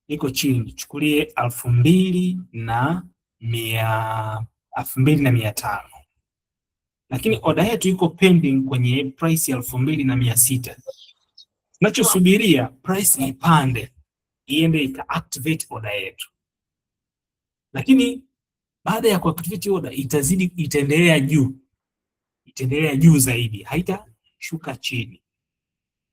iko chini, chukulie 2,500, lakini oda yetu iko pending kwenye price ya 2,600. Tunachosubiria price ipande iende ika activate order yetu, lakini baada ya kuactivate order itaendelea juu zaidi, haitashuka chini.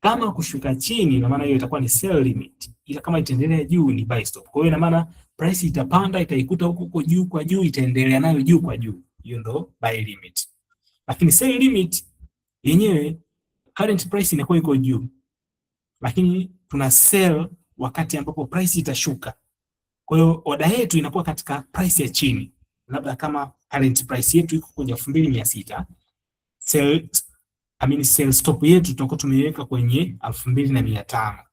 Kama kushuka chini, ina maana hiyo itakuwa ni sell limit, ila kama itaendelea juu ni buy stop. Kwa hiyo ina maana price itapanda, itaikuta huko juu kwa juu, itaendelea nayo juu kwa juu, hiyo ndo buy limit. Lakini sell limit yenyewe current price inakuwa iko juu, lakini tuna sell wakati ambapo price itashuka. Kwa hiyo order yetu inakuwa katika price ya chini, labda kama current price yetu iko kwenye 2,600, sell stop yetu tutakuwa tumeiweka kwenye 2,500.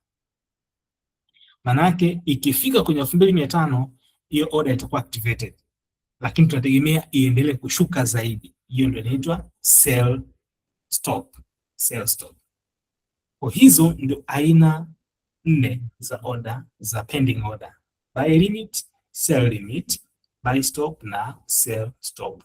Maana yake ikifika kwenye 2,500 hiyo order itakuwa activated, lakini tunategemea iendelee kushuka zaidi. Hiyo ndio inaitwa sell stop. Kwa hizo ndio aina 4 za order za pending order: buy limit, sell limit, buy stop na sell stop.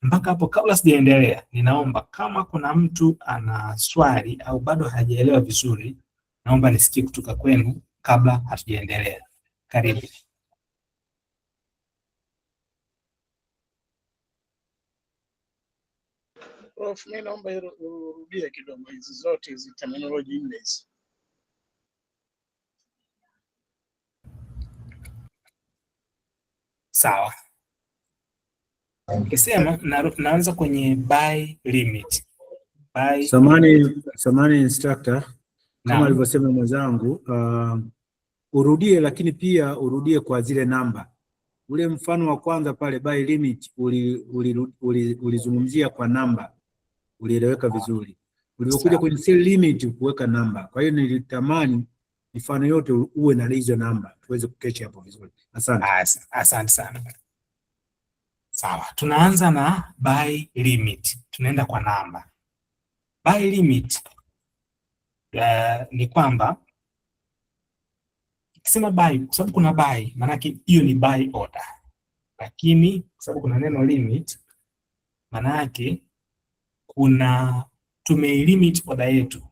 Mpaka hapo, kabla sijaendelea, ninaomba kama kuna mtu ana swali au bado hajaelewa vizuri, naomba nisikie kutoka kwenu kabla hatujaendelea. Karibu. Prof, mimi naomba urudie kidogo hizi zote hizi terminology nne hizi. Sawa. Ukisema naanza kwenye buy limit. Samani instructor, kama alivyosema mwenzangu, urudie, lakini pia urudie kwa zile namba. Ule mfano wa kwanza pale buy limit ulizungumzia kwa namba, ulieleweka vizuri. Ulivyokuja kwenye sell limit kuweka namba. Kwa hiyo nilitamani mifano yote uwe na hizo namba tuweze kuketch hapo vizuri. Asante. Asante sana. Sawa, tunaanza na buy limit. Tunaenda kwa namba. Buy limit ni kwamba ikisema buy, kwa sababu kuna buy, maana yake hiyo ni buy order. Lakini kwa sababu kuna neno limit, maana yake tumeilimit order yetu.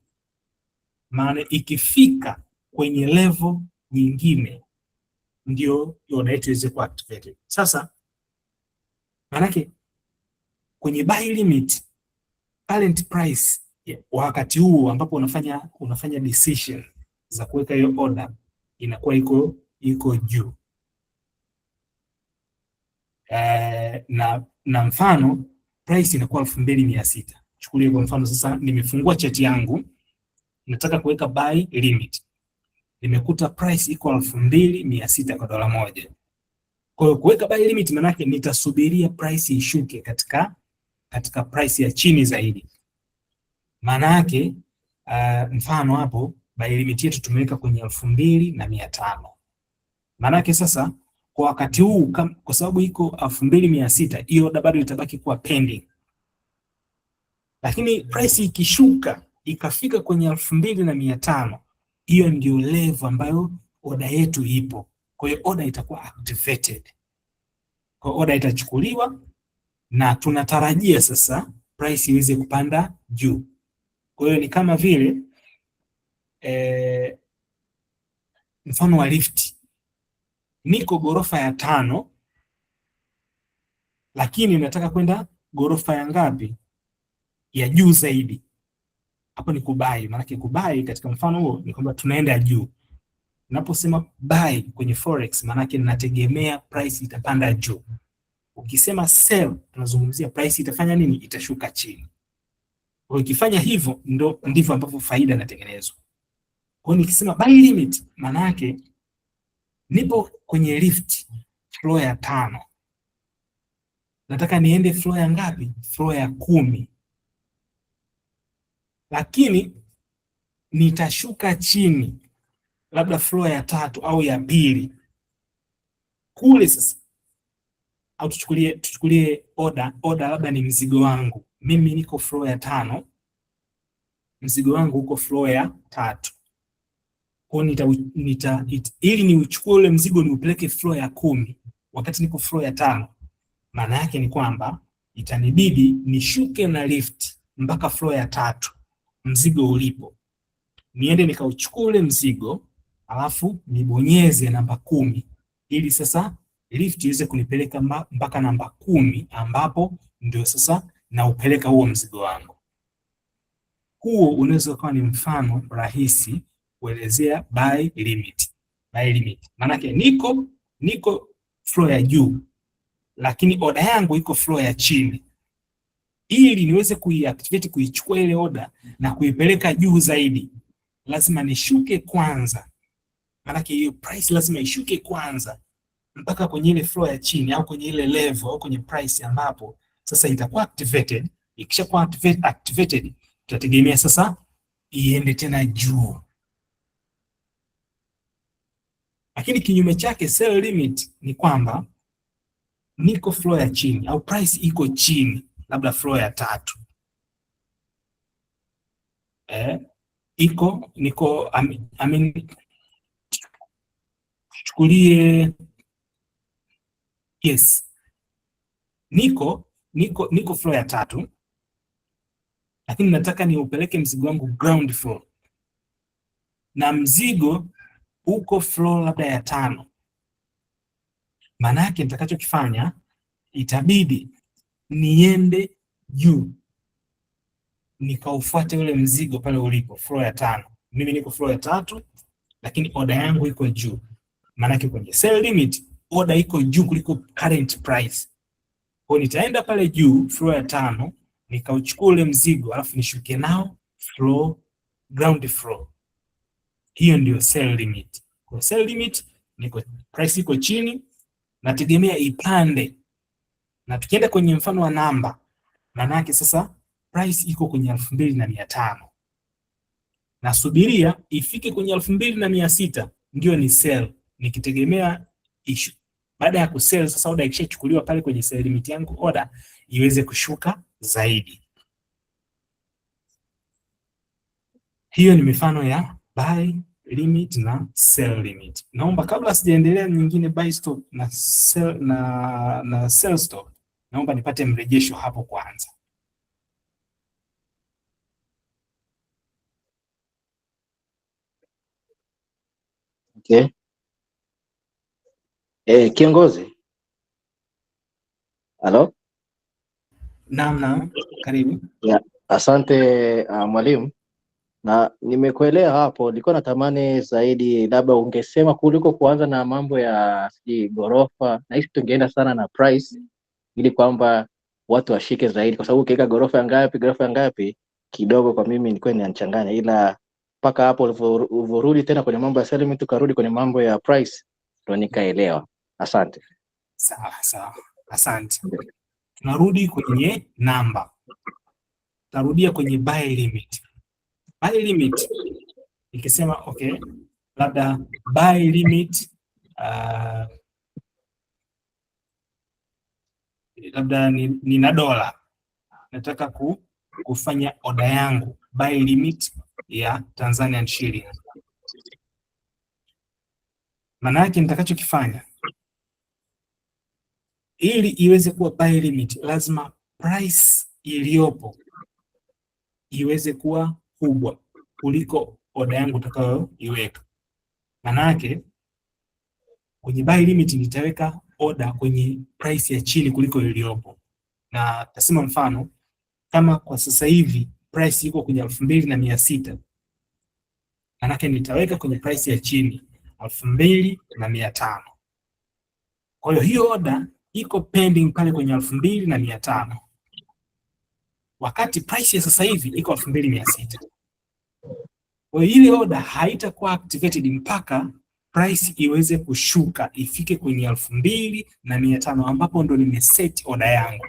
Maana ikifika kwenye level nyingine ndio order yetu iweze kuwa activated. Sasa maana yake kwenye buy limit, current price wakati huu ambapo unafanya decision za kuweka hiyo order inakuwa iko juu. Na mfano price inakuwa 2,600. Chukulia kwa mfano sasa nimefungua chati yangu, nataka kuweka buy limit. Nimekuta price iko 2,600 kwa dola moja. Kwa hiyo kuweka buy limit maana yake nitasubiria price ishuke katika price ya chini zaidi. Maana yake mfano hapo buy limit yetu tumeweka kwenye 2,500. Maana yake sasa kwa wakati huu kwa sababu iko 2,600, hiyo order bado itabaki kuwa pending. Lakini price ikishuka ikafika kwenye 2,500, hiyo ndio level ambayo order yetu ipo. Kwa hiyo order itakuwa activated. Kwa hiyo order itachukuliwa na tunatarajia sasa price iweze kupanda juu. Kwa hiyo ni kama vile mfano wa lift. Niko ghorofa ya 5 lakini nataka kwenda ghorofa ya ngapi? Ya juu zaidi. Hapo ni kubai. Maana kubai katika mfano huo ni kwamba tunaenda juu. Unaposema buy kwenye forex maana yake ninategemea price itapanda juu. Ukisema sell tunazungumzia price itafanya nini? Itashuka chini. Kwa hiyo ikifanya hivyo ndivyo ambavyo faida inatengenezwa. Kwa hiyo nikisema buy limit maana yake nipo kwenye lift floor ya 5. Nataka niende floor ya ngapi? Floor ya 10. Lakini nitashuka chini labda floor ya 3 au ya 2. Kule sasa au tuchukulie order labda ni mzigo wangu. Mimi niko floor ya 5. Mzigo wangu uko floor ya 3. Kwa ili ni uchukue ule mzigo ni upeleke floor ya 10 wakati niko floor ya 5, maana yake ni kwamba itanibidi nishuke na lift mpaka floor ya 3 mzigo ulipo, niende nikauchukua ule mzigo alafu nibonyeze namba 10 ili sasa lift iweze kunipeleka mpaka namba 10 ambapo ndio sasa naupeleka huo mzigo wangu. Huo unaweza kuwa ni mfano rahisi kuelezea buy limit. Buy limit maanake niko floor ya juu, lakini order yangu iko floor ya chini. Ili niweze kuiactivate, kuichukua ile order na kuipeleka juu zaidi, lazima nishuke kwanza. Maanake hiyo price lazima ishuke kwanza mpaka kwenye ile floor ya chini au kwenye ile level au kwenye price ambapo sasa itakuwa activated. Ikishakuwa activated, tutategemea sasa iende tena juu. Lakini kinyume chake sell limit ni kwamba niko floor ya chini au price iko chini, labda floor ya 3. Chukulie yes, niko floor ya 3, lakini nataka niupeleke mzigo wangu ground floor na mzigo uko floor labda ya 5. Maana yake nitakachokifanya, itabidi niende juu nikaufuate ule mzigo pale ulipo floor ya 5. Mimi niko floor ya 3, lakini order yangu iko juu. Maana yake kwenye sell limit order iko juu kuliko current price. Kwa nitaenda pale juu floor ya 5 nikauchukua ule mzigo alafu nishuke nao floor, ground floor. Hiyo ndio sell limit. Kwa sell limit niko price iko chini, nategemea ipande. Na tukienda kwenye mfano wa namba, maana yake sasa price iko kwenye 2500. Nasubiria ifike kwenye 2600 ndio ni sell, nikitegemea issue. Baada ya kusell sasa order ikishachukuliwa pale kwenye sell limit yangu, order iweze kushuka zaidi. Hiyo ni mifano ya buy limit na sell limit. Naomba kabla sijaendelea nyingine buy stop na sell stop, naomba nipate mrejesho hapo kwanza. Okay. Kiongozi. Halo? Naam, karibu. Yeah, asante mwalimu. Na nimekuelewa hapo, nilikuwa natamani zaidi labda ungesema kuliko kuanza na mambo ya gorofa, na hisi tungeenda sana na price ili kwamba watu washike zaidi, kwa sababu ukiweka gorofa ngapi kidogo kwa mimi nilikuwa ninachanganya, ila mpaka hapo ulivyorudi tena kwenye mambo ya selling tukarudi kwenye mambo ya price ndo nikaelewa. Asante. Sawa. Asante. Tunarudi kwenye namba. Tarudia kwenye buy limit. Buy limit ikisema okay, labda buy limit labda nina dola, nataka kufanya order yangu buy limit ya Tanzanian shilling. Maana yake nitakachokifanya ili iweze kuwa buy limit, lazima price iliyopo iweze kuwa kubwa kuliko order yangu utakayoiweka. Maana yake kwenye buy limit nitaweka order kwenye price ya chini kuliko iliyopo. Na tasema mfano kama kwa sasa hivi price iko kwenye 2600, maana yake nitaweka kwenye price ya chini 2500. Kwa hiyo order iko pending pale kwenye 2500. Wakati price ya sasa hivi iko 2600. Kwa hiyo ile order haitakuwa activated mpaka price iweze kushuka ifike kwenye 2500 ambapo ndo nimeset order yangu.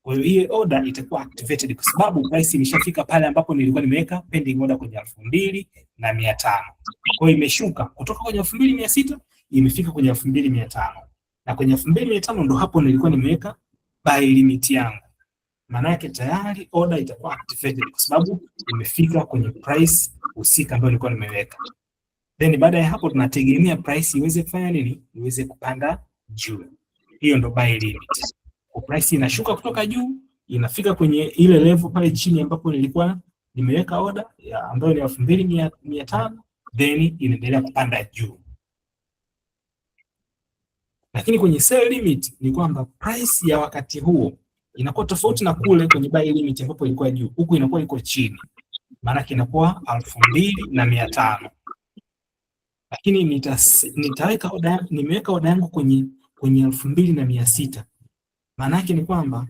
Kwa hiyo ile order itakuwa activated kwa sababu price imeshafika pale ambapo nilikuwa nimeweka pending order kwenye 2500. Kwa hiyo imeshuka kutoka kwenye 2600 imefika kwenye 2500. Na kwenye 2500 ndo hapo nilikuwa nimeweka buy limit yangu. Maana yake tayari order itakuwa activated kwa sababu imefika kwenye price husika ambayo nilikuwa nimeweka. Then baada ya hapo tunategemea price iweze kufanya nini? Iweze kupanda juu. Hiyo ndo buy limit. Kwa price inashuka kutoka juu, inafika kwenye ile level pale chini ambapo nilikuwa nimeweka order ambayo ni 2500, then inaendelea kupanda juu. Lakini kwenye sell limit ni kwamba price ya wakati huo inakuwa tofauti na kule kwenye buy limit ambapo ilikuwa juu. Huku inakuwa iko chini. Maana inakuwa 2500. Lakini nitaweka order, nimeweka order yangu kwenye 2600. Maana yake ni kwamba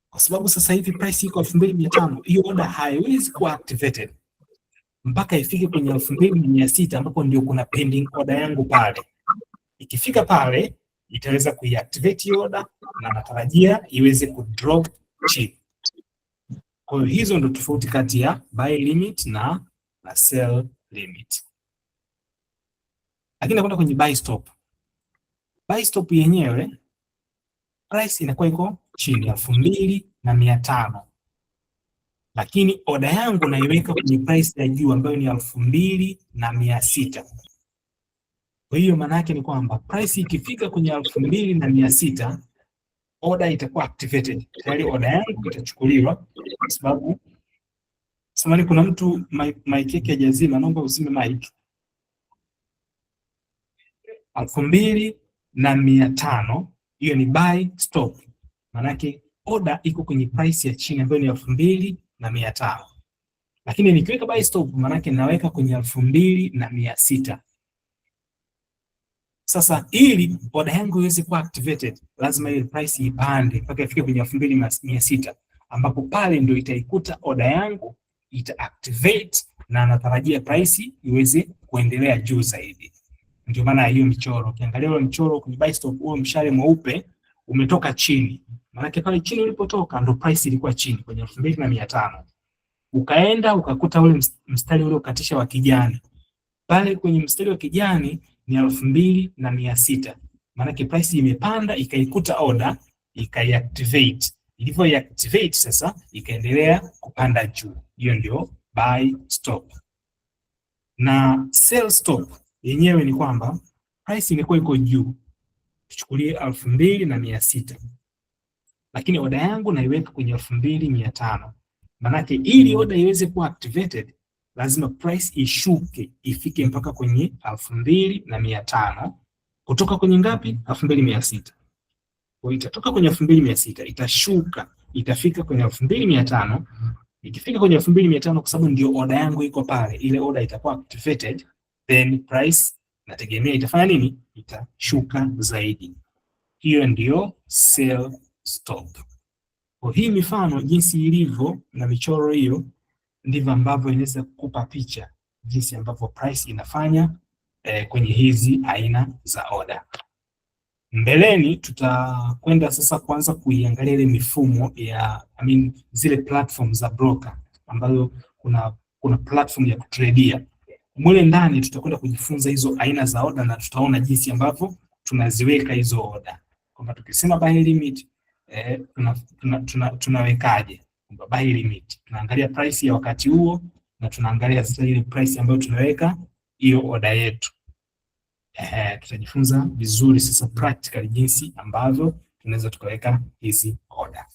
kwa sababu sasa hivi price iko 2500, hiyo order haiwezi kuwa activated mpaka ifike kwenye 2600 ambapo ndio kuna pending order yangu pale. Ikifika pale itaweza kuiactivate order na natarajia iweze kudrop chini. Kwa hiyo hizo ndo tofauti kati ya buy limit na sell limit. Lakini nakwenda kwenye buy stop. Buy stop yenyewe price inakuwa iko chini 2500. Lakini order yangu naiweka kwenye price ya juu ambayo ni 2600. Kwa hiyo maana yake ni kwamba price ikifika kwenye 2600 order itakuwa activated. Tayari order yangu itachukuliwa kwa sababu samani kuna mtu mic yake hajazima, naomba uzime mic. 2500 hiyo ni buy stop. Maana yake order iko kwenye price ya chini ambayo ni 2500. Lakini nikiweka buy stop maana yake naweka kwenye 2600. Sasa ili order yangu iweze kuwa activated lazima ile price ipande mpaka ifike kwenye 2600 ambapo pale ndio itaikuta order yangu ita activate na natarajia price iweze kuendelea juu zaidi. Ndio maana hiyo michoro. Ukiangalia ile mchoro kwenye buy stop, huo mshale mweupe umetoka chini. Maana pale chini ulipotoka ndo price ilikuwa chini kwenye 2500. Ukaenda ukakuta ule mstari ule ukatisha wa kijani. Pale kwenye mstari wa kijani ni 2600. Maana price imepanda ikaikuta order ikaiactivate. Ilivyoiactivate sasa ikaendelea kupanda juu. Hiyo ndio buy stop. Na sell stop yenyewe ni kwamba price imekuwa iko juu. Tuchukulie 2600. Lakini order yangu naiweka kwenye 2500. Maana ili order iweze kuwa activated lazima price ishuke ifike mpaka kwenye 2500. Kutoka kwenye ngapi? 2600. Kwa itatoka kwenye 2600, itashuka, itafika kwenye 2500. Ikifika kwenye 2500 kwa sababu ndio order yangu iko pale, ile order itakuwa activated, then price nategemea itafanya nini? Itashuka zaidi. Hiyo ndio sell stop. Kwa hii mifano jinsi ilivyo na michoro hiyo ndivyo ambavyo inaweza kukupa picha jinsi ambavyo price inafanya kwenye hizi aina za order. Mbeleni tutakwenda sasa kuanza kuiangalia ile mifumo ya zile platform za broker ambazo kuna platform ya kutradia. Mule ndani tutakwenda kujifunza hizo aina za order na tutaona jinsi ambavyo tunaziweka hizo order. Kwamba tukisema buy limit tunawekaje? Buy limit tunaangalia price ya wakati huo na tunaangalia sasa ile price ambayo tunaweka hiyo order yetu. Tutajifunza vizuri sasa practical jinsi ambavyo tunaweza tukaweka hizi order.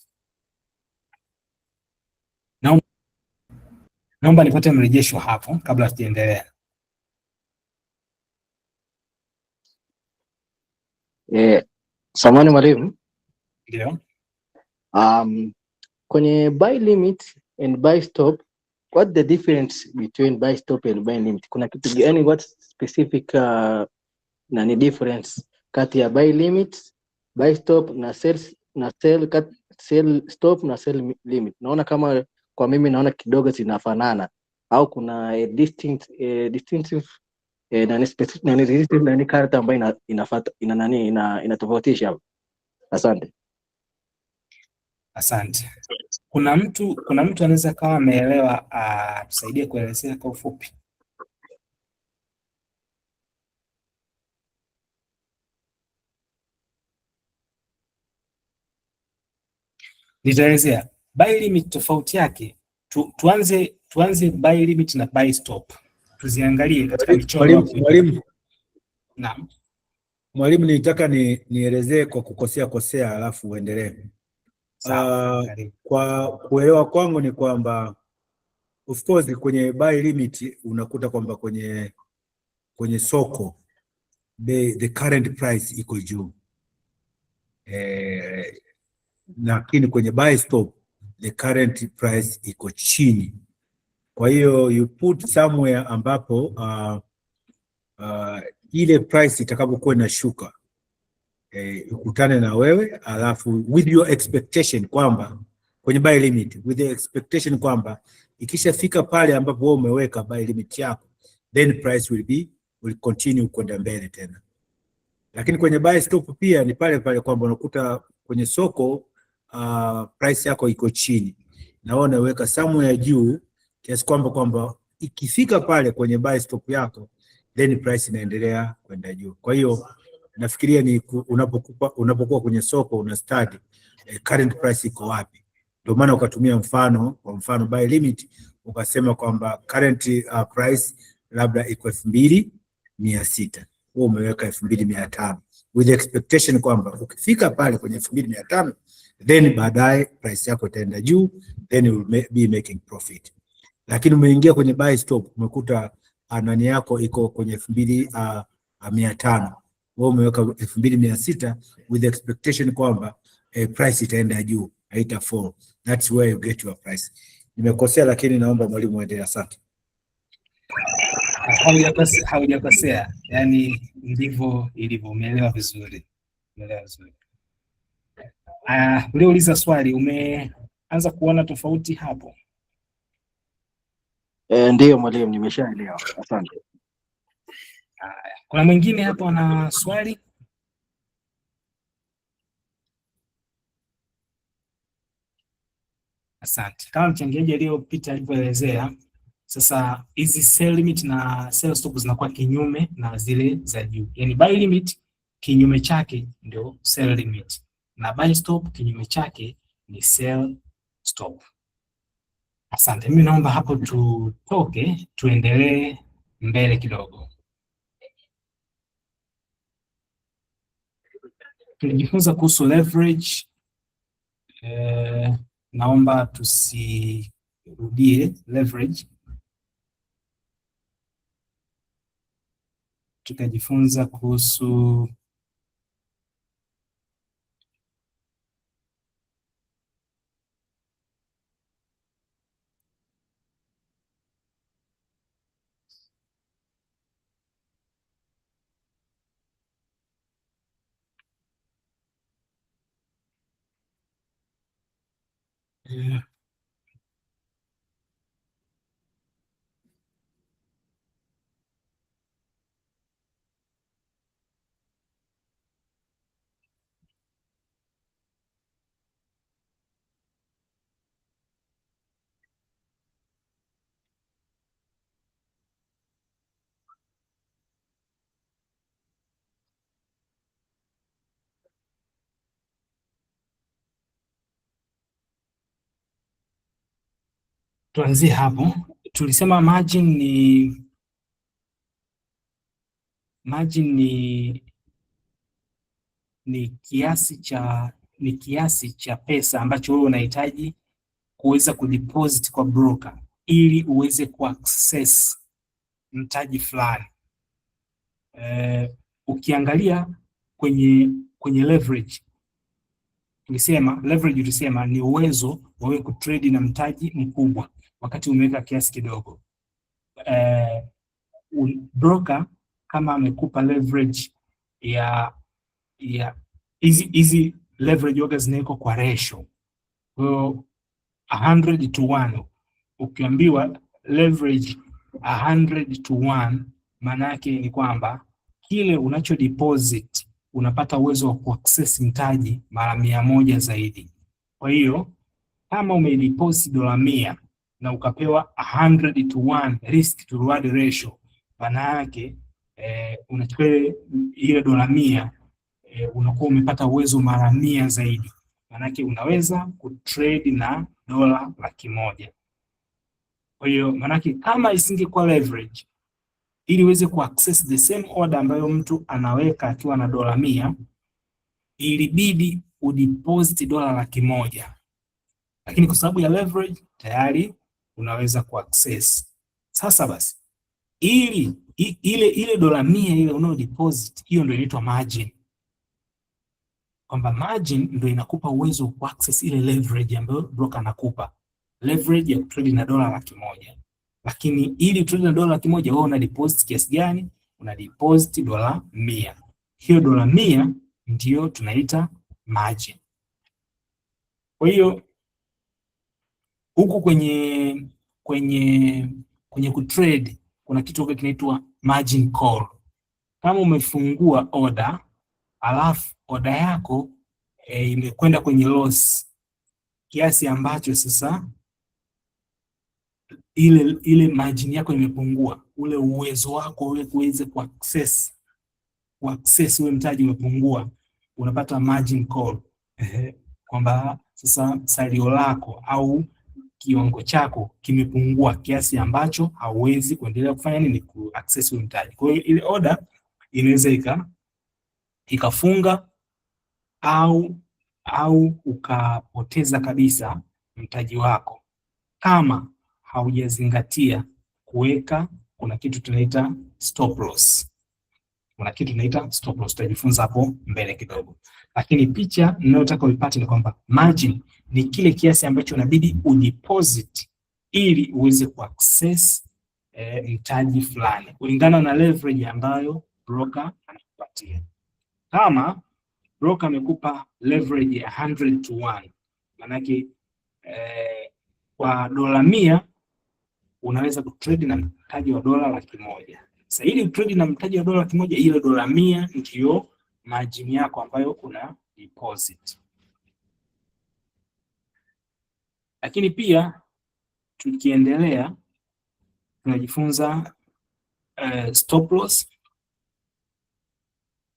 Naomba nipate mrejesho hapo kabla tuendelee. Samahani mwalimu. Ndio. Kwenye buy limit and buy stop, what the difference between buy stop and buy limit? Kuna kitu gani, what specific nani difference kati ya buy limit, buy stop na sell stop na sell limit? Naona kama kwa mimi naona kidogo zinafanana au kuna distinctive nani specific nani resistive nani character ambayo inafuata inatofautisha hapo. Asante. Kuna mtu anaweza kawa ameelewa, tusaidie kuelezea kwa ufupi. Nitaelezea buy limit tofauti yake. Tuanze buy limit na buy stop. tuziangalie katika michoro hapo. Naam. Mwalimu, nitaka nielezee kwa kukosea alafu uendelee. Kwa kuelewa kwangu ni kwamba of course kwenye buy limit unakuta kwamba kwenye soko the current price iko juu, lakini kwenye buy stop the current price iko chini. Kwa hiyo you put somewhere ambapo ile price itakapokuwa inashuka ukutane na wewe, alafu with your expectation kwamba kwenye buy limit, with the expectation kwamba ikishafika pale ambapo wewe umeweka buy limit yako, then price will continue kwenda mbele tena. Lakini kwenye buy stop pia ni pale pale kwamba unakuta kwenye soko price yako iko chini na wewe unaweka somewhere juu kiasi kwamba ikifika pale kwenye buy stop yako then price inaendelea kwenda juu. Kwa hiyo nafikiria ni unapokuwa kwenye soko una study current price iko wapi. Ndio maana ukatumia kwa mfano buy limit ukasema kwamba current price labda iko 2600, wewe umeweka 2500 with expectation kwamba ukifika pale kwenye 2500 then baadaye price yako itaenda juu, then you will be making profit. Lakini umeingia kwenye buy stop umekuta nani yako iko kwenye 2500, wewe umeweka 2600 with expectation kwamba price itaenda juu, haita fall. That's where you get your price. Nimekosea, lakini naomba mwalimu aendelee. Asante. Haujakosea, yani ndivyo ilivyo, umeelewa vizuri. Uliouliza swali umeanza kuona tofauti hapo? Ndiyo mwalimu, nimeshaelewa. Asante. Kuna mwingine hapo ana swali? Asante. Kama mchangiaji aliyopita alivyoelezea, sasa hizi sell limit na sell stop zinakuwa kinyume na zile za juu. Yaani buy limit kinyume chake ndio sell limit na buy stop kinyume chake ni sell stop. Asante. Mimi naomba hapo tutoke tuendelee mbele kidogo. Tunajifunza kuhusu leverage. Naomba tusirudie leverage. Tukajifunza kuhusu tuanzie hapo. Tulisema margin ni kiasi cha pesa ambacho wewe unahitaji kuweza kudeposit kwa broker ili uweze kuaccess mtaji fulani. Ukiangalia kwenye leverage, tulisema ni uwezo wa wewe kutrade na mtaji mkubwa wakati umeweka kiasi kidogo. Broker kama amekupa leverage ya hizi leverage yoga zinawekwa kwa ratio. Kwa hiyo 100:1, ukiambiwa leverage 100:1, maana yake ni kwamba kile unacho deposit unapata uwezo wa kuaccess mtaji mara 100 zaidi. Kwa hiyo kama umedeposit $100 na ukapewa 100:1 risk to reward ratio, maana yake unachukua ile $100 unakuwa umepata uwezo mara 100 zaidi. Maana yake unaweza kutrade na $100,000. Kwa hiyo maana yake kama isingekuwa leverage, ili uweze kuaccess the same order ambayo mtu anaweka akiwa na dola 100, ilibidi udeposit dola 100,000. Lakini kwa sababu ya leverage tayari unaweza kuaccess. Sasa basi, ili ile dola 100 ile unao deposit, hiyo ndio inaitwa margin. Kwamba margin ndio inakupa uwezo wa kuaccess ile leverage ambayo broker anakupa. Leverage ya trade na dola 100,000. Lakini ili trade na dola 100,000 wewe una deposit kiasi gani? Una deposit dola 100. Hiyo dola 100 ndio tunaita margin. Kwa hiyo huku kwenye kutrade kuna kitu kinaitwa margin call. Kama umefungua order alafu order yako imekwenda kwenye loss kiasi ambacho sasa ile margin yako imepungua, ule uwezo wako ule kuweza kuaccess ule mtaji umepungua, unapata margin call. Kwamba sasa salio lako au kiwango chako kimepungua kiasi ambacho hauwezi kuendelea kufanya nini, kuaccess ule mtaji. Kwa hiyo ile order inaweza ikafunga au ukapoteza kabisa mtaji wako kama haujazingatia kuweka, kuna kitu tunaita stop loss. Tutajifunza hapo mbele kidogo. Lakini picha ninayotaka uipate ni kwamba margin ni kile kiasi ambacho inabidi udeposit ili uweze kuaccess mtaji fulani kulingana na leverage ambayo broker anakupatia. Kama broker amekupa leverage ya 100-to-1, manake kwa dola 100 unaweza kutrade na mtaji wa dola 100,000. Sasa ili utrade na mtaji wa dola 100,000, ile dola 100 ndio margin yako ambayo una deposit. Lakini pia tukiendelea tunajifunza stop loss.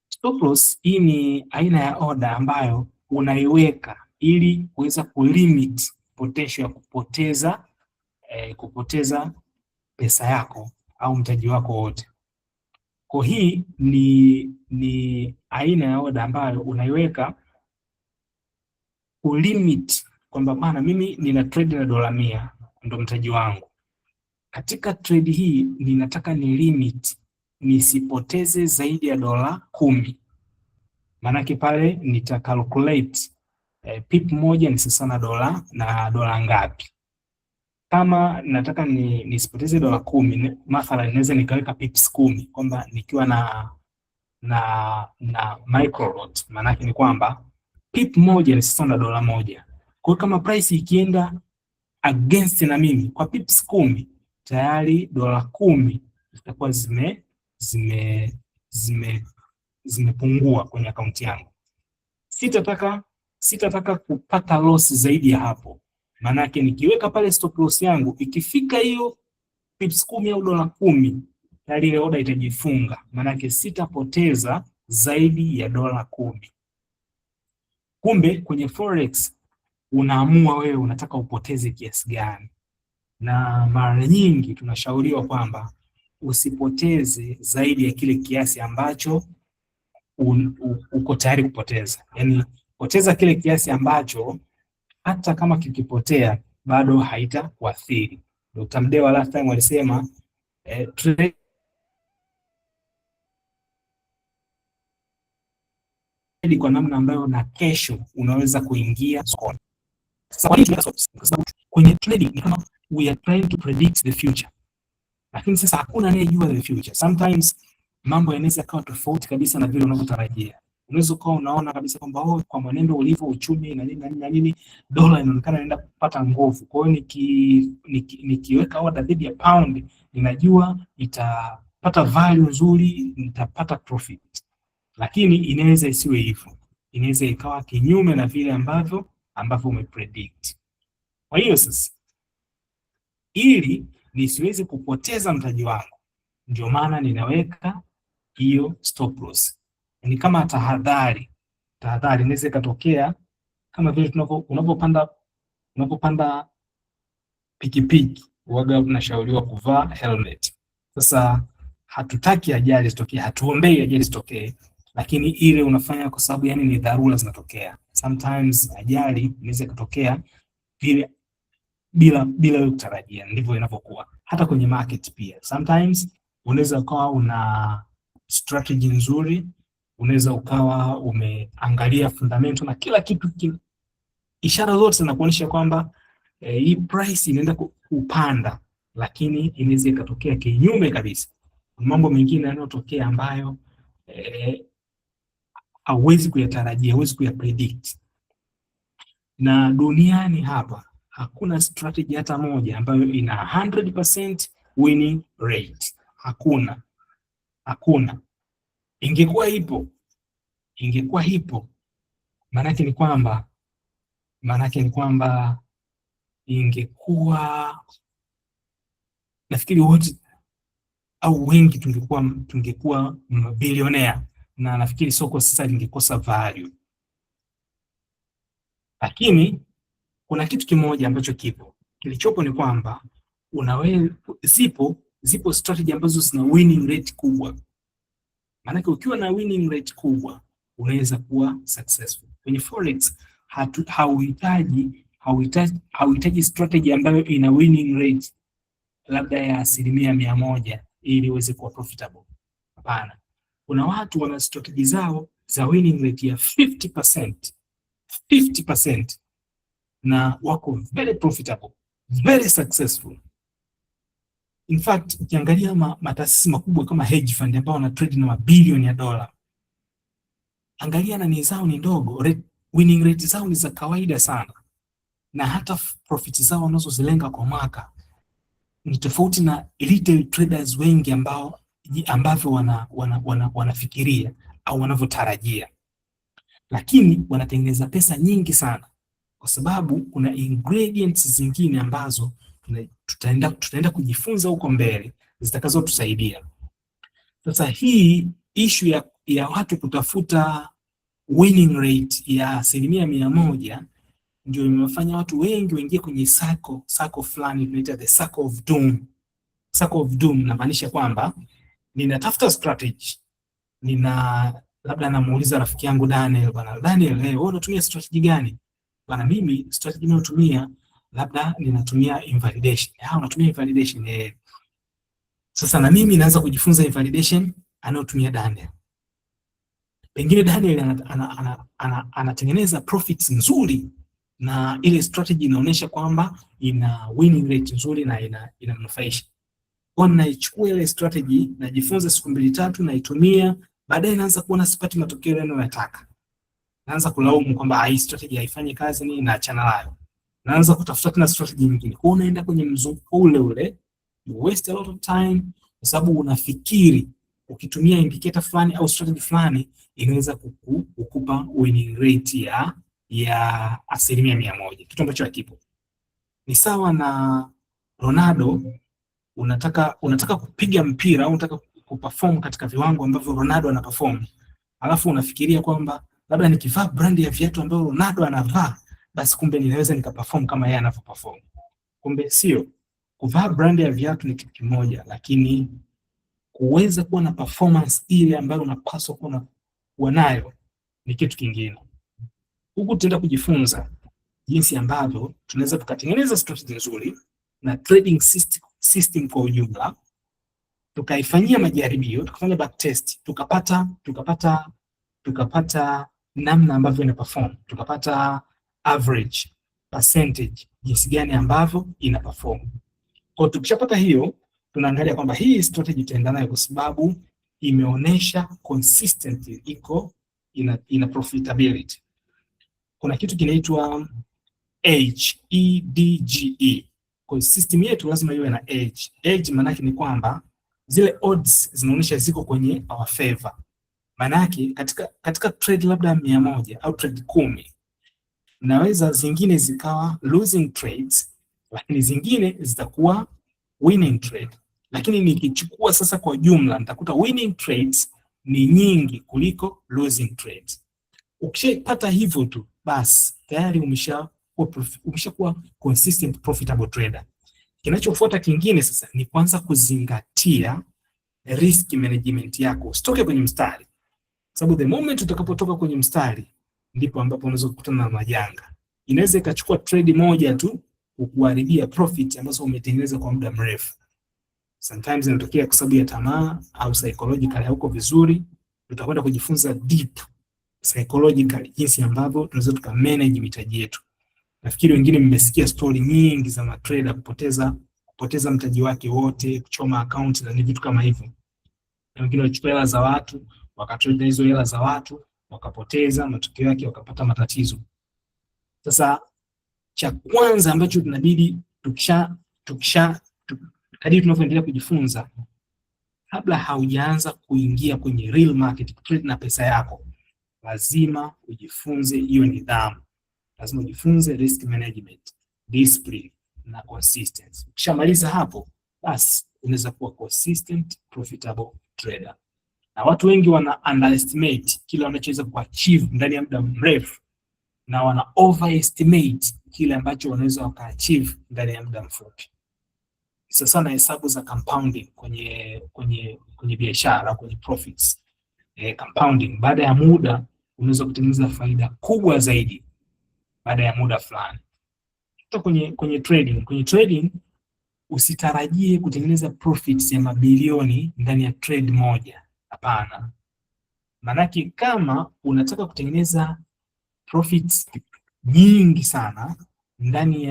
Stop loss hii ni aina ya order ambayo unaiweka ili kuweza kulimit potential ya kupoteza pesa yako au mtaji wako wote. Kwa hii ni aina ya order ambayo unaiweka kulimit kwamba bana, mimi nina trade na dola 100 ndo mtaji wangu. Katika trade hii ninataka ni limit nisipoteze zaidi ya dola 10. Maanake pale nita calculate pip moja ni sawa na dola ngapi. Kama nataka nisipoteze dola 10, mathalan naweza nikaweka pips 10 kwamba nikiwa na micro lot, maanake ni kwamba pip moja ni sawa na dola 1. Kwa hiyo kama price ikienda against na mimi kwa pips 10, tayari dola 10 zitakuwa zimepungua kwenye akaunti yangu. Sitataka kupata loss zaidi ya hapo. Maanake nikiweka pale stop loss yangu ikifika hiyo pips 10 au dola 10, tayari ile order itajifunga. Maanake sitapoteza zaidi ya dola 10. Kumbe kwenye forex unaamua wewe unataka upoteze kiasi gani, na mara nyingi tunashauriwa kwamba usipoteze zaidi ya kile kiasi ambacho uko tayari kupoteza. Yaani poteza kile kiasi ambacho hata kama kikipotea bado haitakuathiri. Dr. Mdewa last time alisema trade kwa namna ambayo na kesho unaweza kuingia sokoni. Sasa kwenye trading ni kama we are trying to predict the future. Lakini sasa hakuna anayejua the future. Sometimes mambo yanaweza kuwa tofauti kabisa na vile unavyotarajia. Unaweza kuwa unaona kabisa kwamba kwa mwenendo ulivyo uchumi na nini dola inaonekana inaenda kupata nguvu. Kwa hiyo nikiweka order dhidi ya pound ninajua itapata value nzuri, nitapata profit. Lakini inaweza isiwe hivyo. Inaweza ikawa kinyume na vile ambavyo umepredict. Kwa hiyo sasa ili nisiweze kupoteza mtaji wangu, ndio maana ninaweka hiyo stop loss. Ni kama tahadhari inaweza ikatokea kama vile unapopanda pikipiki, huaga unashauriwa kuvaa helmet. Sasa hatutaki ajali zitokee, hatuombei ajali zitokee, lakini ile unafanya kwa sababu yani ni dharura zinatokea. Sometimes ajali inaweza kutokea bila kutarajia. Ndivyo inavyokuwa hata kwenye market pia. Sometimes unaweza ukawa una strategy nzuri, unaweza ukawa umeangalia fundamental na kila kitu, ishara zote zinakuonyesha kwamba hii price inaenda kupanda, lakini inaweza ikatokea kinyume kabisa. Mambo mengine yanayotokea ambayo hauwezi kuyatarajia, hauwezi kuyapredict. Na duniani hapa hakuna strategy hata moja ambayo ina 100% winning rate. Hakuna. Ingekuwa ipo, maanake ni kwamba ingekuwa, nafikiri wote au wengi tungekuwa mabilionea, na nafikiri soko sasa lingekosa value. Lakini kuna kitu kimoja ambacho kilichopo ni kwamba zipo strategy ambazo zina winning rate kubwa. Maanake ukiwa na winning rate kubwa unaweza kuwa successful. Kwenye forex hauhitaji strategy ambayo ina winning rate labda ya 100% ili uweze kuwa profitable. Hapana. Kuna watu wana strategy zao za winning rate ya 50% na wako very profitable, very successful. In fact, ukiangalia mataasisi makubwa kama hedge fund ambao wana trade na mabilioni ya dola, angalia nani zao ni ndogo, winning rate zao ni za kawaida sana, na hata profit zao wanazozilenga kwa mwaka ni tofauti na retail traders wengi ambavyo wanafikiria au wanavyotarajia. Lakini wanatengeneza pesa nyingi sana kwa sababu kuna ingredients zingine ambazo tutaenda kujifunza huko mbele zitakazotusaidia. Sasa hii issue ya watu kutafuta winning rate ya 100% ndio imewafanya watu wengi waingie kwenye circle fulani tunaita the circle of doom. Circle of doom inamaanisha kwamba ninatafuta strategy, labda namuuliza rafiki yangu Daniel, bwana Daniel, wewe unatumia strategy gani? Bwana mimi strategy ninayotumia labda ninatumia invalidation. Unatumia invalidation. Sasa na mimi naanza kujifunza invalidation anayotumia Daniel. Pengine Daniel anatengeneza profits nzuri na ile strategy inaonyesha kwamba ina winning rate nzuri na inamnufaisha. Kwa naichukua ile strategy, najifunza siku 2-3, naitumia, baadaye naanza kuona sipati matokeo ninayotaka. Naanza kulaumu kwamba hii strategy haifanyi kazi, naachana nayo. Naanza kutafuta tena strategy nyingine. Kwa unaenda kwenye mzunguko ule, you waste a lot of time kwa sababu unafikiri ukitumia indicator fulani au strategy fulani inaweza kukupa winning rate ya 100%, kitu ambacho hakipo. Ni sawa na Ronaldo, unataka kupiga mpira au unataka kuperform katika viwango ambavyo Ronaldo anaperform. Alafu unafikiria kwamba labda nikivaa brand ya viatu ambayo Ronaldo anavaa, basi kumbe ninaweza nikaperform kama yeye anavyoperform. Kumbe sio. Kuvaa brand ya viatu ni kitu kimoja, lakini kuweza kuwa na performance ile ambayo unapaswa kuwa nayo ni kitu kingine. Huku tutaenda kujifunza jinsi ambavyo tunaweza tukatengeneza strategy nzuri na trading system kwa ujumla, tukaifanyia majaribio, tukafanya back test, tukapata namna ambavyo ina perform, tukapata average percentage jinsi gani ambavyo ina perform. Kwa tukishapata hiyo, tunaangalia kwamba hii strategy itaenda nayo kwa sababu imeonyesha consistently ina profitability. Kuna kitu kinaitwa EDGE. Kwa system yetu lazima iwe na edge. Edge maana yake ni kwamba zile odds zinaonyesha ziko kwenye our favor. Maana yake katika trade labda 100 au trade 10, naweza zingine zikawa losing trades, lakini zingine zitakuwa winning trade. Lakini nikichukua sasa kwa jumla nitakuta winning trades ni nyingi kuliko losing trades. Ukishapata hivyo tu basi tayari umeshakuwa consistent profitable trader. Kinachofuata kingine sasa ni kwanza kuzingatia risk management yako, usitoke kwenye mstari, sababu the moment utakapotoka kwenye mstari ndipo ambapo unaweza kukutana na majanga. Inaweza ikachukua trade moja tu kukuharibia profit ambazo umetengeneza kwa muda mrefu. Sometimes inatokea kwa sababu ya tamaa au psychological hauko vizuri. Tutakwenda kujifunza deep psychological jinsi ambavyo tunaweza tukamanage mitaji yetu. Nafikiri wengine mmesikia story nyingi za matrader kupoteza mtaji wake wote, kuchoma account na vitu kama hivyo. Na wengine walichukua hela za watu, wakatrade hizo hela za watu, wakapoteza, matokeo yake wakapata matatizo. Sasa cha kwanza ambacho tunabidi kadiri tunavyoendelea kujifunza, kabla haujaanza kuingia kwenye real market kutrade na pesa yako, lazima ujifunze hiyo nidhamu. Lazima ujifunze risk management, discipline na consistency. Ukishamaliza hapo, basi unaweza kuwa consistent profitable trader. Na watu wengi wana underestimate kile wanachoweza kuachieve ndani ya muda mrefu, na wana overestimate kile ambacho wanaweza wakaachieve ndani ya muda mfupi. Sasa na hesabu za compounding kwenye biashara, kwenye profits. Compounding, baada ya muda unaweza kutengeneza faida kubwa zaidi baada ya muda fulani. Hata kwenye trading usitarajie kutengeneza profits ya mabilioni ndani ya trade moja. Hapana. Maanake kama unataka kutengeneza profits nyingi sana ndani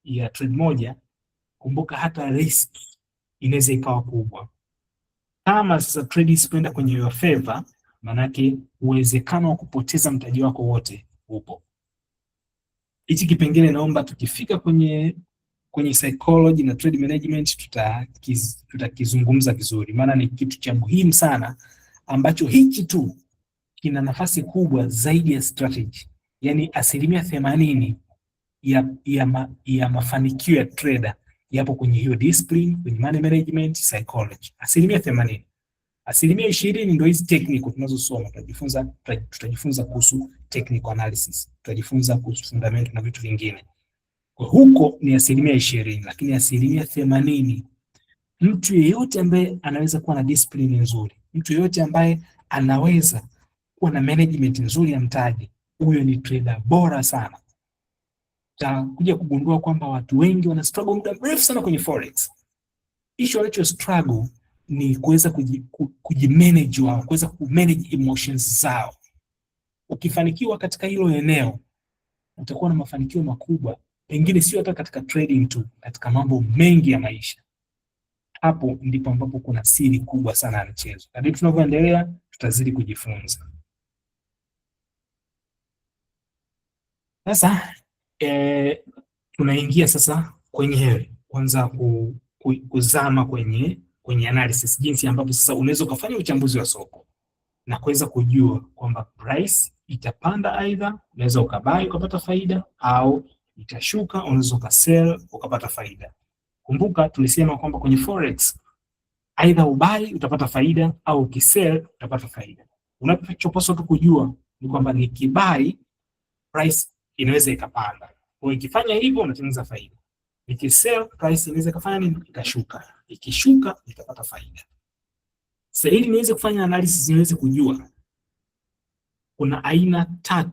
ya trade moja, kumbuka hata risk inaweza ikawa kubwa. Kama sasa trade isipoenda kwenye your favor, maanake uwezekano wa kupoteza mtaji wako wote upo. Hichi kipengele naomba tukifika kwenye psychology na trade management tutakizungumza vizuri, maana ni kitu cha muhimu sana ambacho hichi tu kina nafasi kubwa zaidi ya strategy. Yani 80% ya mafanikio ya trader yapo kwenye hiyo discipline, kwenye money management, psychology. 80%. 20% ndio hizi technical tunazosoma. Tutajifunza kuhusu technical analysis, tutajifunza kuhusu fundamental na vitu vingine. Kwa huko ni 20%, lakini 80%, mtu yeyote ambaye anaweza kuwa na discipline nzuri, mtu yeyote ambaye anaweza kuwa na management nzuri ya mtaji, huyo ni trader bora sana. Utakuja kugundua kwamba watu wengi wana struggle muda mrefu sana kwenye forex. Issue wanacho struggle ni kuweza kujimanage wao, kuweza kumanage emotions zao. Ukifanikiwa katika hilo eneo, utakuwa na mafanikio makubwa, pengine sio hata katika trading tu, katika mambo mengi ya maisha. Hapo ndipo ambapo kuna siri kubwa sana ya mchezo. Kadri tunavyoendelea, tutazidi kujifunza. Sasa tunaingia sasa kwenye kwanza kuzama kwenye analysis, jinsi ambavyo sasa unaweza kufanya uchambuzi wa soko na kuweza kujua kwamba price itapanda, aidha unaweza ukabai ukapata faida, au itashuka unaweza ukasell ukapata faida. Kumbuka tulisema kwamba kwenye forex aidha ubai utapata faida au ukisell utapata faida. Unachopaswa tu kujua ni kwamba nikibai price inaweza ikapanda. Kwa ikifanya hivyo unatengeneza faida. Nikisell price inaweza kufanya nini? Ikashuka. Ikishuka nitapata faida. Sasa ili niweze kufanya analysis, niweze kujua kuna aina 3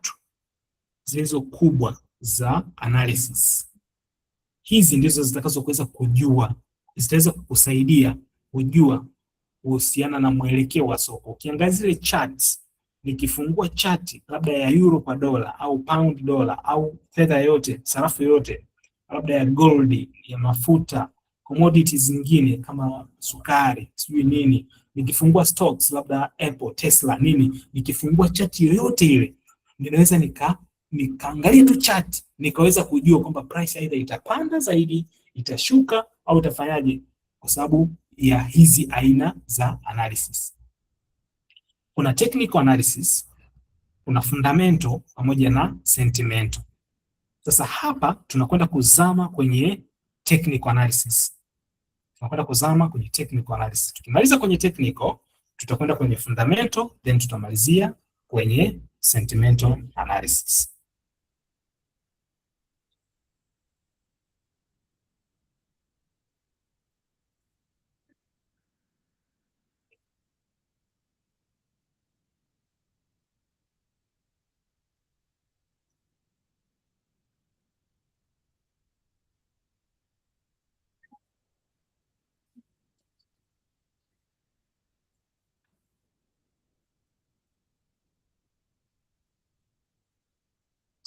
zilizo kubwa za analysis. Hizi ndizo zitakazoweza kujua, zitaweza kukusaidia kujua kuhusiana na mwelekeo wa soko. Ukiangalia zile charts, nikifungua chart labda ya euro kwa dola au pound dola au fedha yote, sarafu yote, labda ya gold, ya mafuta, commodities zingine kama sukari, sijui nini, nikifungua stocks labda Apple, Tesla nini, nikifungua chart yoyote ile, ninaweza nikaangalia tu chart, nikaweza kujua kwamba price aidha itapanda zaidi, itashuka au itafanyaje, kwa sababu ya hizi aina za analysis. Kuna technical analysis, kuna fundamental pamoja na sentimental. Sasa hapa tunakwenda kuzama kwenye technical analysis. Tukimaliza kwenye technical, tutakwenda kwenye fundamental, then tutamalizia kwenye sentimental analysis.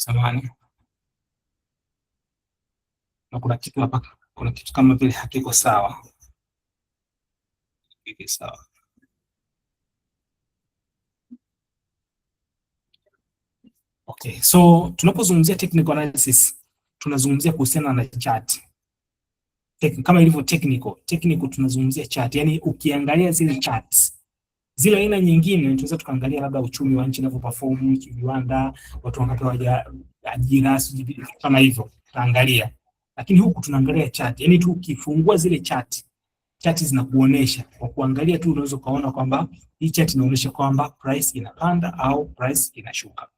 samahani, na kuna kitu hapa, kuna kitu kama vile hakiko sawa. Hakiko sawa. Okay, so tunapozungumzia technical analysis tunazungumzia kuhusiana na chart. Kama ilivyo technical tunazungumzia chart. Yani ukiangalia zile charts, zile aina nyingine tunaweza tukaangalia labda uchumi wa nchi unavyoperform, viwanda, watu wangapi ajira, kama hivyo tutaangalia. Lakini huku tunaangalia chart. Yani tu ukifungua zile chart zinakuonesha. Kwa kuangalia tu unaweza kaona kwamba hii chart inaonyesha kwamba price inapanda au price inashuka.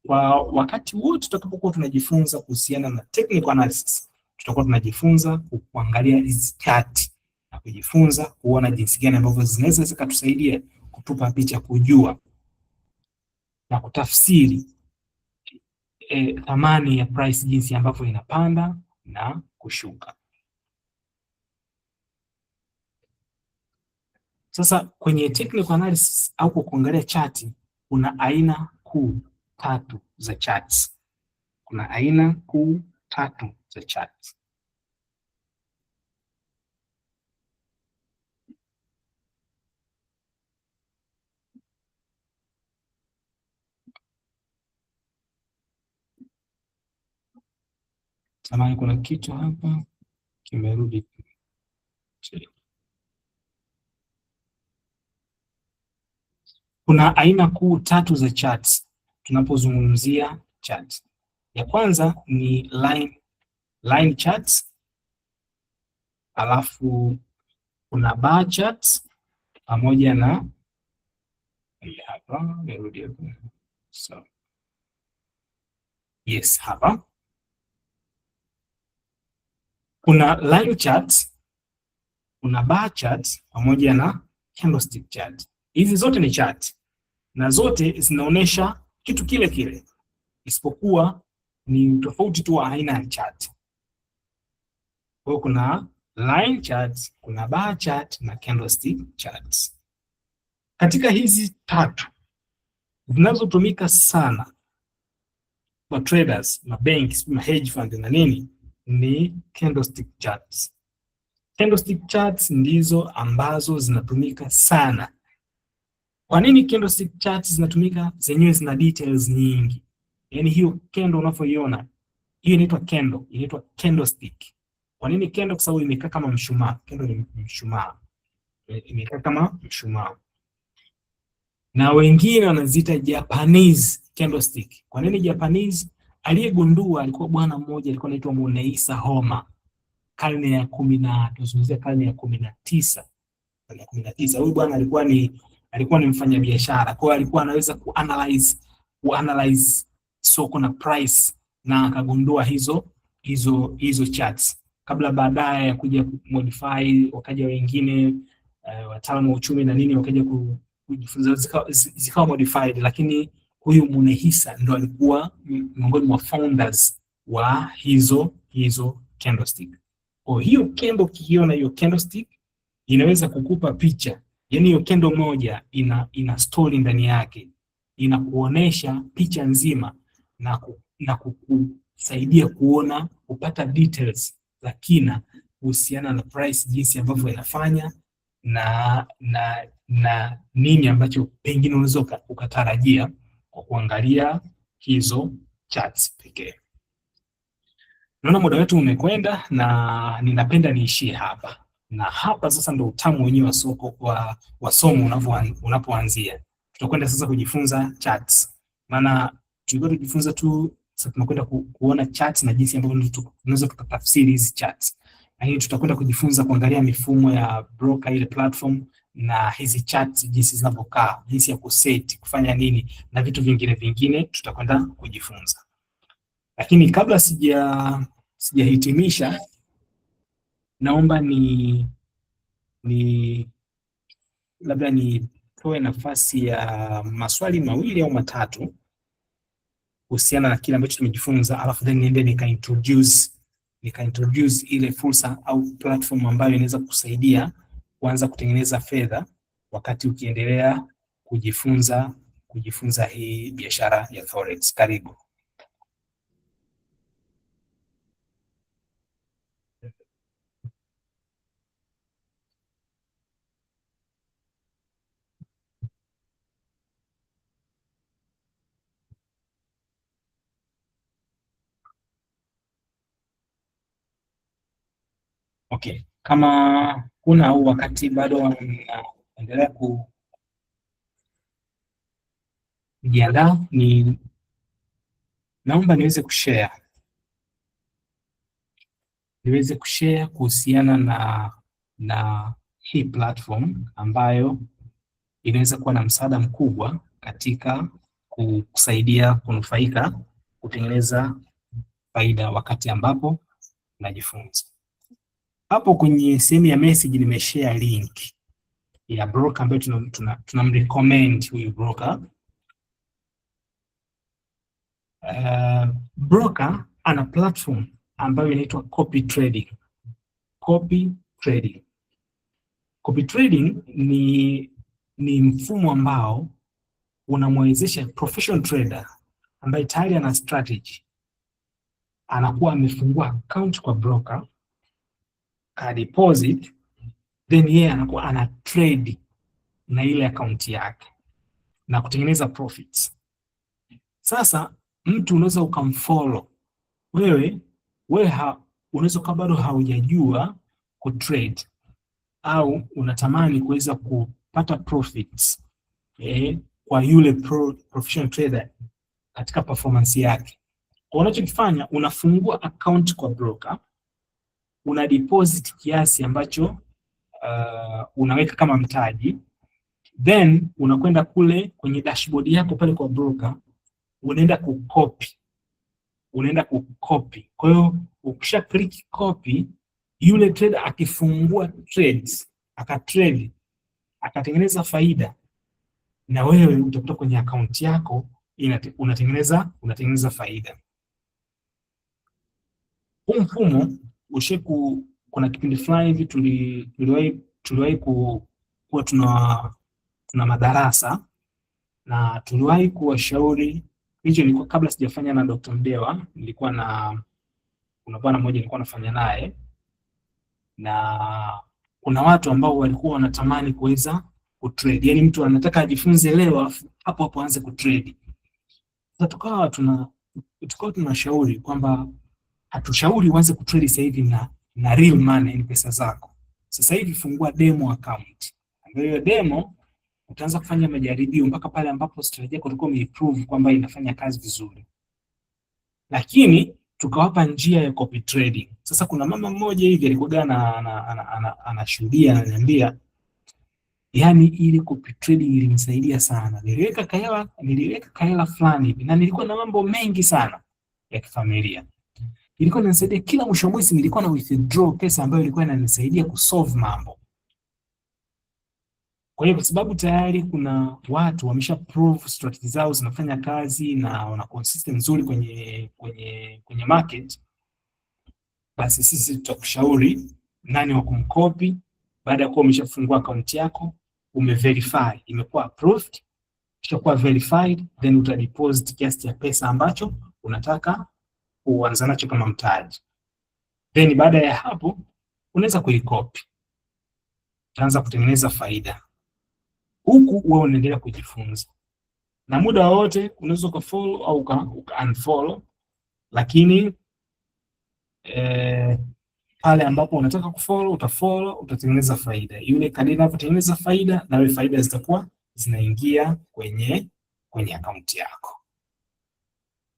Kwa wakati wote tutakapokuwa tunajifunza kuhusiana na technical analysis, tutakuwa tunajifunza kuangalia hizi chart na kujifunza kuona jinsi gani ambavyo zinaweza zikatusaidia kutupa picha, kujua na kutafsiri thamani ya price jinsi ambavyo inapanda na kushuka. Sasa kwenye technical analysis au kwa kuangalia chart kuna aina kuu 3 za charts. Kuna aina kuu 3 za charts. Samahani, kuna kitu hapa kimerudi. Kuna aina kuu 3 za charts tunapozungumzia charts. Ya kwanza ni line charts, alafu kuna bar charts pamoja na hapa nirudi hapa. So yes, hapa kuna line charts, kuna bar charts pamoja na candlestick chart. Hizi zote ni chart na zote zinaonyesha kitu kile kile, isipokuwa ni tofauti tu wa aina ya chart. Kwa hiyo kuna line charts, kuna bar chart na candlestick charts. Katika hizi 3 zinazotumika sana kwa traders, mabanks, hedge fund na nini, ni candlestick charts. Candlestick charts ndizo ambazo zinatumika sana. Kwa nini candlestick charts zinatumika? Zenyewe zina details nyingi. Yaani hiyo candle unavyoiona, hiyo inaitwa candle, inaitwa candlestick. Kwa nini candle? Kwa sababu imekaa kama mshumaa. Candle ni mshumaa. Imekaa kama mshumaa. Na wengine wanaziita Japanese candlestick. Kwa nini Japanese? Aliyegundua alikuwa bwana mmoja alikuwa anaitwa Morihisa Homer. Karne ya 19. Huyu bwana alikuwa ni mfanyabiashara. Kwa hiyo alikuwa anaweza kuanalyze soko na price, na akagundua hizo charts. Kabla baadaye ya kuja modify, wakaja wengine wataalamu wa uchumi na nini wakaja kujifunza zikawa modified, lakini huyu Morihisa ndo alikuwa miongoni mwa founders wa hizo candlestick. Kwa hiyo candle, ukiona hiyo candlestick inaweza kukupa picha. Yaani hiyo candle moja ina story ndani yake, inakuonesha picha nzima na kukusaidia kupata details za kina kuhusiana na price, jinsi ambavyo inafanya na nini ambacho pengine unaweza ukatarajia kwa kuangalia hizo charts pekee. Naona muda wetu umekwenda na ninapenda niishie hapa. Na hapa sasa ndo utamu wenyewe wa soko wa somo unapoanzia. Tutakwenda sasa kujifunza charts. Maana tulikuwa tujifunza tu, sasa tunakwenda kuona charts na jinsi ambavyo tunaweza tukatafsiri hizi charts. Lakini tutakwenda kujifunza kuangalia mifumo ya broker, ile platform, na hizi charts jinsi zinavyokaa, jinsi ya kuset, kufanya nini na vitu vingine tutakwenda kujifunza. Lakini kabla sijahitimisha, naomba labda nitoe nafasi ya maswali mawili au matatu kuhusiana na kile ambacho tumejifunza, alafu then niende nika-introduce ile fursa au platform ambayo inaweza kusaidia kuanza kutengeneza fedha wakati ukiendelea kujifunza hii biashara ya forex. Karibu. Okay, kama kuna au wakati bado naendelea kujiandaa, naomba niweze kushare kuhusiana na hii platform ambayo inaweza kuwa na msaada mkubwa katika kusaidia kunufaika kutengeneza faida wakati ambapo najifunza. Hapo kwenye sehemu ya message nimeshare link ya broker ambayo tunamrecommend huyu broker. Broker ana platform ambayo inaitwa Copy Trading. Copy Trading. Copy Trading ni mfumo ambao unamwezesha professional trader ambaye tayari ana strategy, anakuwa amefungua account kwa broker, ka deposit, then yeye anakuwa ana trade na ile account yake na kutengeneza profits. Sasa mtu unaweza ukamfollow wewe unaweza kama bado haujajua ku trade au unatamani kuweza kupata profits kwa yule professional trader katika performance yake. Kwa unachokifanya, unafungua account kwa broker, una deposit kiasi ambacho unaweka kama mtaji, then unakwenda kule kwenye dashboard yako pale kwa broker, unaenda kucopy. Kwa hiyo ukisha click copy, yule trader akifungua trades, akatrade, akatengeneza faida, na wewe utakuta kwenye account yako unatengeneza faida. Huu mfumo kuna kipindi fulani hivi tuliwahi kuwa tuna madarasa, na tuliwahi kuwashauri. Hicho nilikuwa kabla sijafanya na Dr. Mdewa, kuna bwana mmoja nilikuwa nafanya naye, na kuna watu ambao walikuwa wanatamani kuweza kutrade. Yaani mtu anataka ajifunze leo hapo hapo aanze kutrade. Sasa tukawa tunashauri kwamba hatushauri uanze kutrade sasa hivi na real money, ni pesa zako. Sasa hivi fungua demo account. Hiyo demo utaanza kufanya majaribio mpaka pale ambapo strategy yako itakuwa imeprove kwamba inafanya kazi vizuri. Lakini tukawapa njia ya copy trading. Sasa kuna mama mmoja hivi alikuwa anashuhudia, ananiambia, yani ile copy trading ilimsaidia sana. Niliweka kahela fulani hivi na nilikuwa na mambo mengi sana ya kifamilia. Ilikuwa inanisaidia kila mwisho mwezi, nilikuwa na withdraw pesa ambayo ilikuwa inanisaidia kusolve mambo. Kwa hiyo kwa sababu tayari kuna watu wamesha prove strategy zao zinafanya kazi na wana consistent nzuri kwenye market, basi sisi tutakushauri nani wa kumkopi. Baada ya kuwa umeshafungua account yako, umeverify imekuwa approved, kishakuwa verified, then utadeposit kiasi cha pesa ambacho unataka kuanza nacho kama mtaji. Then baada ya hapo unaweza kuikopi, utaanza kutengeneza faida huku wewe unaendelea kujifunza, na muda wote unaweza kufollow au unfollow. Lakini pale ambapo unataka kufollow utafollow, utatengeneza faida. Yule kadri anapotengeneza faida, na wewe faida zitakuwa zinaingia kwenye account yako.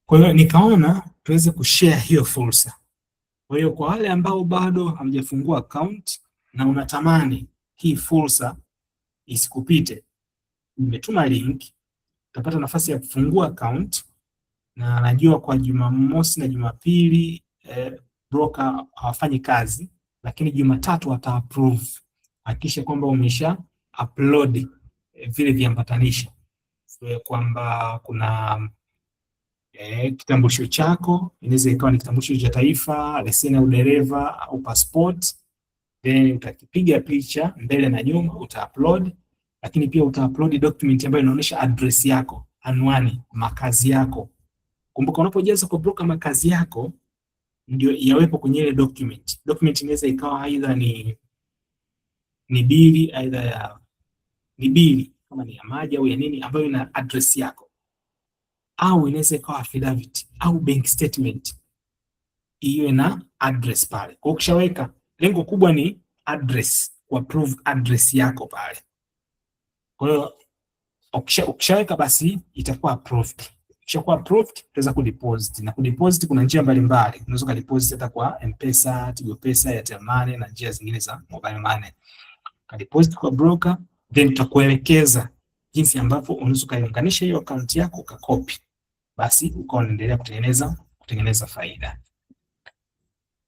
Kwa hiyo nikaona tuweze kushare hiyo fursa. Kwa hiyo kwa wale ambao bado hamjafungua account na unatamani hii fursa isikupite, nimetuma link, utapata nafasi ya kufungua account. Na najua kwa Jumamosi na Jumapili broker hawafanyi kazi, lakini Jumatatu wata approve. Hakikisha kwamba umesha upload vile viambatanisho, kwamba kuna kitambulisho chako, inaweza ikawa ni kitambulisho cha taifa, leseni ya udereva au passport. Then utakipiga picha mbele na nyuma, uta-upload. Lakini pia uta-upload document ambayo inaonyesha address yako, anwani, makazi yako. Kumbuka unapojaza kwa broker makazi yako ndio yawepo kwenye ile document. Document inaweza ikawa aidha ni bili, ni bili kama ni ya maji au ya nini, ambayo ina address yako, au inaweza ikawa affidavit au bank statement hiyo na address pale. Kwa ukishaweka lengo kubwa ni address, ku approve address yako pale. Kwa hiyo ukishaweka basi itakuwa approved. Ukishakuwa approved utaweza kudeposit, na kudeposit kuna njia mbalimbali. Unaweza kudeposit hata kwa M-Pesa, Tigo Pesa, Airtel Money na njia zingine za mobile money. Kadeposit kwa broker, then tutakuelekeza jinsi ambavyo unaweza kuunganisha hiyo account yako ukakopi, basi ukawa unaendelea kutengeneza faida.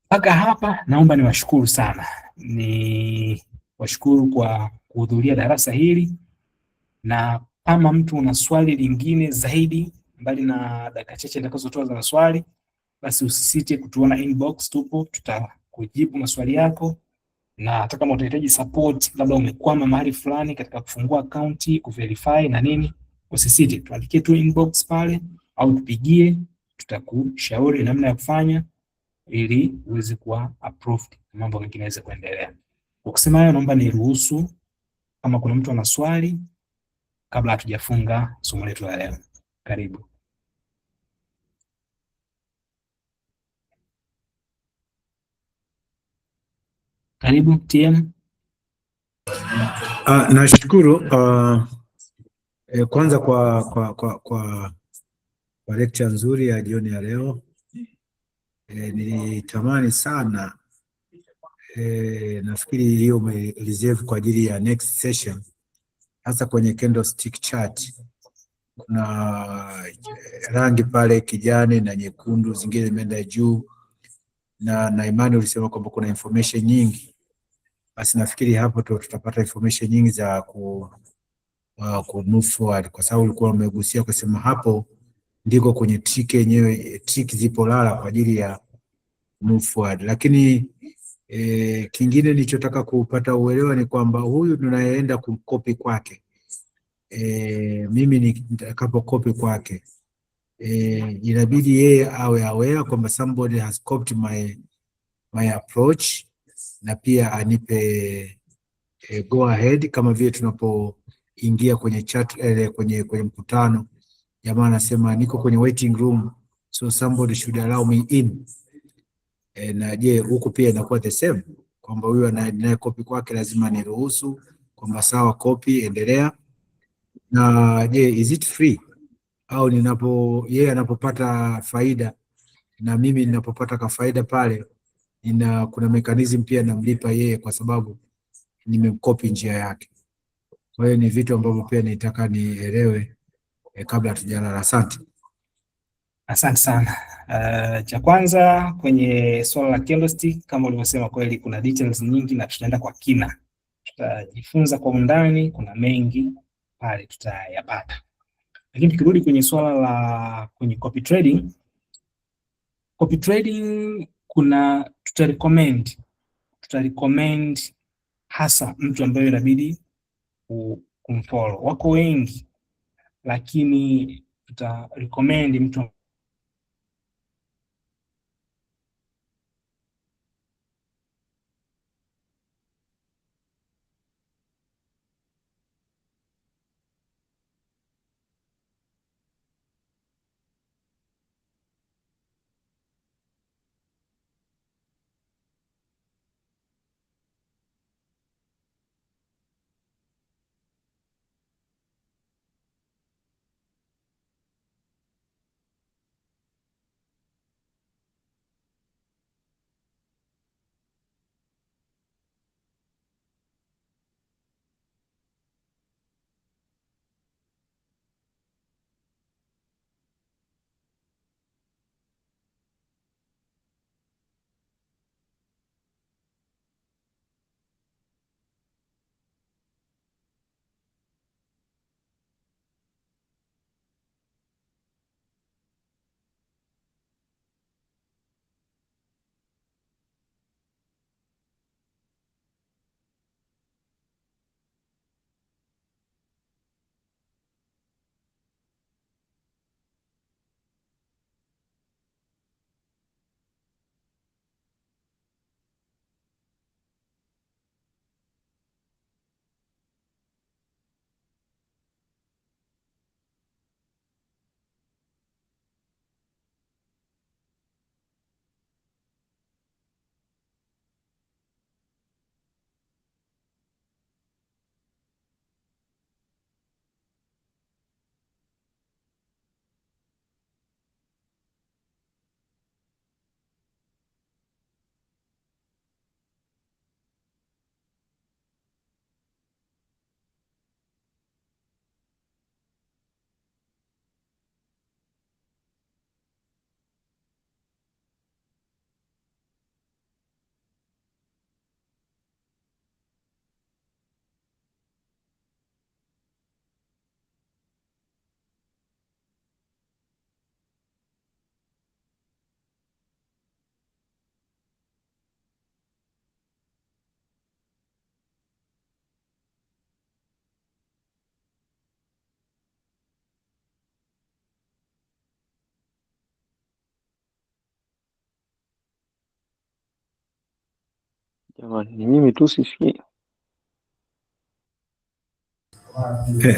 Mpaka hapa naomba niwashukuru sana, ni washukuru kwa kuhudhuria darasa hili, na kama mtu una swali lingine zaidi mbali na dakika chache nitakazotoa za maswali, basi usisite kutuona inbox, tupo tutakujibu maswali yako. Na hata kama utahitaji support, labda umekwama mahali fulani katika kufungua account, kuverify na nini, usisite tuandikie tu inbox pale au tupigie, tutakushauri namna ya kufanya ili uweze kuwa approved, mambo mengine yaweze kuendelea. Ukisema hayo, naomba niruhusu kama kuna mtu ana swali kabla hatujafunga somo letu la leo. Karibu. Karibu TM. Nashukuru kwanza kwa lecture nzuri ya jioni ya leo. Nilitamani sana nafikiri hiyo reserve kwa ajili ya next session, hasa kwenye candlestick chart. Kuna rangi pale kijani na nyekundu, zingine zimeenda juu, na imani ulisema kwamba kuna information nyingi. Basi nafikiri hapo tutapata information nyingi za ku move forward, kwa sababu ulikuwa umegusia kusema hapo ndiko kwenye trick yenyewe, trick zipo lala kwa ajili ya move forward. Lakini kingine nilichotaka kupata uelewa ni kwamba huyu tunayeenda kumkopi kwake, mimi nitakapo copy kwake, inabidi yeye awe aware kwamba somebody has copied my approach, na pia anipe go ahead, kama vile tunapoingia kwenye chat kwenye mkutano, jamaa anasema niko kwenye waiting room, so somebody should allow me in. Na je, huku pia inakuwa the same kwamba huyu anaye copy kwake lazima niruhusu kwamba sawa, copy, endelea. Na je, is it free au yeye anapopata faida na mimi ninapopata ka faida pale, kuna mechanism pia namlipa yeye kwa sababu nimemkopi njia yake. Kwa hiyo ni vitu ambavyo pia nitaka nielewe kabla hatujalala. Asante. Asante sana. Cha kwanza kwenye swala la candlestick, kama ulivyosema, kweli kuna details nyingi na tutaenda kwa kina, tutajifunza kwa undani, kuna mengi pale tutayapata. Lakini tukirudi kwenye swala la kwenye copy trading kuna tutarecommend hasa mtu ambaye inabidi kumfollow. Wako wengi, lakini tutarecommend mtu Jamani, ni mimi tu sisikii.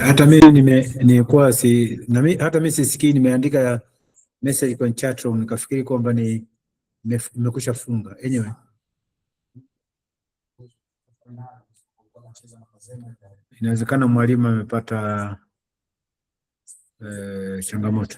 Hata mimi nilikuwa hata mimi sisikii, nimeandika message kwenye chat room nikafikiri kwamba nimekwisha funga. Anyway, inawezekana mwalimu amepata changamoto.